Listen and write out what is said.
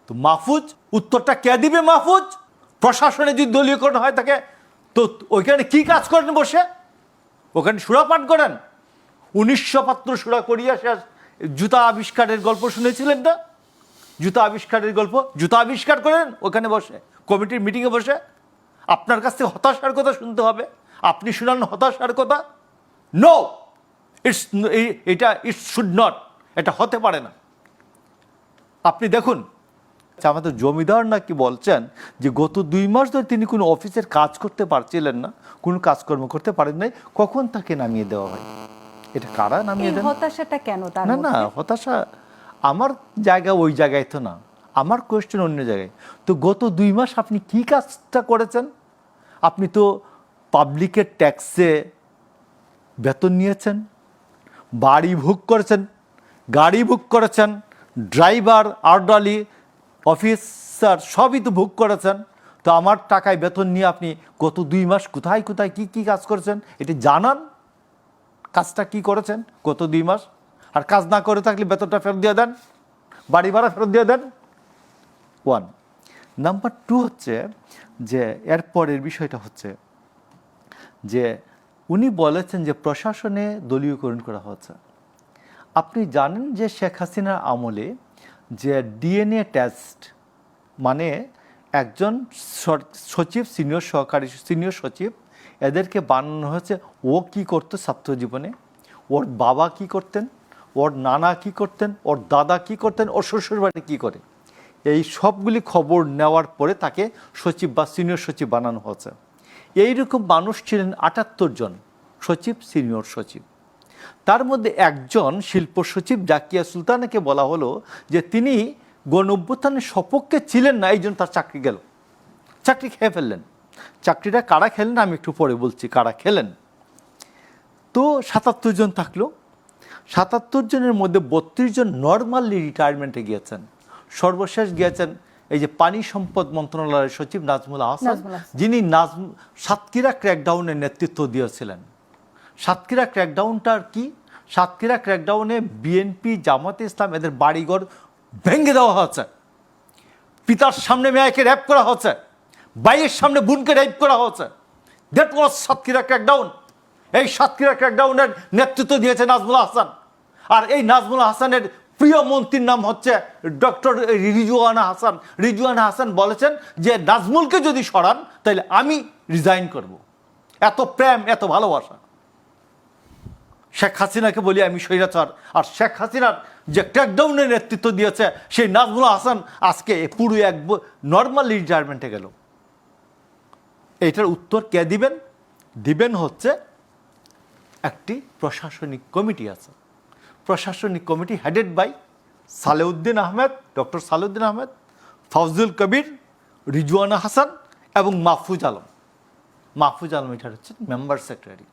তো মাহফুজ উত্তরটা কে দিবে? মাহফুজ প্রশাসনে যদি দলীয়করণ হয় থাকে তো ওইখানে কি কাজ করেন বসে? ওখানে সুরা পাঠ করেন? 1975 সুরা করিয়া শেষ জুতা আবিষ্কারের গল্প শুনেছিলেন না? জুতা আবিষ্কারের গল্প, জুতা আবিষ্কার করেন ওখানে বসে, কমিটির মিটিংয়ে বসে। আপনার কাছ থেকে হতাশার কথা শুনতে হবে, আপনি শুনান হতাশার কথা? নো, ইটস শুড নট, এটা হতে পারে না। আপনি দেখুন, আমাদের জমিদার নাকি বলছেন যে গত 2 মাস ধরে তিনি কোনো অফিসের কাজ করতে পারছিলেন না, কোনো কাজকর্ম করতে পারেন নাই, কখন তাকে নামিয়ে দেওয়া হয়? এটা কারা নামিয়ে দেন? হতাশাটা কেন তার না না, মধ্যে? হতাশা আমার জায়গা ওই জায়গায় তো না, আমার কোয়েশ্চেন অন্য জায়গায়। তো গত 2 মাস আপনি কি কাজটা করেছেন? আপনি তো পাবলিকের ট্যাক্সে বেতন নিয়েছেন, বাড়ি ভোগ করেছেন, গাড়ি ভোগ করেছেন, ড্রাইভার, আর্ডালি, অফিসার সবই তো ভোগ করেছেন। তো আমার টাকায় বেতন নিয়ে আপনি গত 2 মাস কোথায় কোথায় কি কি কাজ করেছেন এটি জানান। কাজটা কি করেছেন গত 2 মাস? আর কাজ না করে থাকলে বেতনটা ফেরত দিয়ে দেন, বাড়ি ভাড়া ফেরত দিয়ে দেন। 1 নাম্বার 2 হচ্ছে যে এরপরের বিষয়টা হচ্ছে যে উনি বলেছেন যে প্রশাসনে দলীয়করণ করা হচ্ছে। আপনি জানেন যে শেখ হাসিনার আমলে যে ডিএনএ টেস্ট, মানে একজন সচিব, সিনিয়র সহকারী, সিনিয়র সচিব, এদেরকে বানানো হয়েছে ও কি করতো ছাত্র জীবনে, ওর বাবা কি করতেন, ওর নানা কি করতেন, ওর দাদা কি করতেন, ওর শ্বশুরবাড়ি কী করে, এই সবগুলি খবর নেওয়ার পরে তাকে সচিব বা সিনিয়র সচিব বানানো হয়েছে। এইরকম মানুষ ছিলেন 78 জন সচিব, সিনিয়র সচিব। তার মধ্যে একজন শিল্প সচিব জাকিয়া সুলতানাকে বলা হলো যে তিনি গণঅভ্যুত্থানের সপক্ষে ছিলেন না, এই জন্য তার চাকরি গেল, চাকরি খেয়ে ফেললেন। চাকরিটা কারা খেলেন আমি একটু পরে বলছি কারা খেলেন। তো 77 জন থাকলো, 77 জনের মধ্যে 32 জন নর্মালি রিটায়ারমেন্টে গিয়েছেন। সর্বশেষ গিয়েছেন এই যে পানি সম্পদ মন্ত্রণালয়ের সচিব নাজমুল হাসান, যিনি সাতক্ষীরা ক্র্যাকডাউনের নেতৃত্ব দিয়েছিলেন। সাতক্ষীরা ক্র্যাকডাউনটার কি? সাতক্ষীরা ক্র্যাকডাউনে বিএনপি, জামাতে ইসলাম এদের বাড়িঘর ভেঙে দেওয়া হচ্ছে, পিতার সামনে মেয়েকে র্যাপ করা হচ্ছে, ভাইয়ের সামনে বোনকে র্যাপ করা হচ্ছে। That was Satkhira crackdown. এই সাতক্ষীরা ক্র্যাকডাউনের নেতৃত্ব দিয়েছে নাজমুল হাসান। আর এই নাজমুল হাসানের প্রিয় মন্ত্রীর নাম হচ্ছে ডক্টর রিজওয়ানা হাসান। রিজওয়ানা হাসান বলেছেন যে নাজমুলকে যদি সরান তাহলে আমি রিজাইন করব। এত প্রেম, এত ভালোবাসা। শেখ হাসিনাকে বলি আমি স্বৈরাচার, আর শেখ হাসিনার যে ক্র্যাকডাউনের নেতৃত্ব দিয়েছে সেই নাজমুল হাসান আজকে পুরো নর্মাল রিটায়ারমেন্টে গেল। এইটার উত্তর কে দিবেন? দিবেন হচ্ছে একটি প্রশাসনিক কমিটি আছে। প্রশাসনিক committee headed by Salahuddin Ahmed, doctor Salahuddin Ahmed, Fauzul Kabir, Rizwana Hasan এবং মাহফুজ আলম। মাহফুজ আলম এটার হচ্ছে মেম্বার সেক্রেটারি।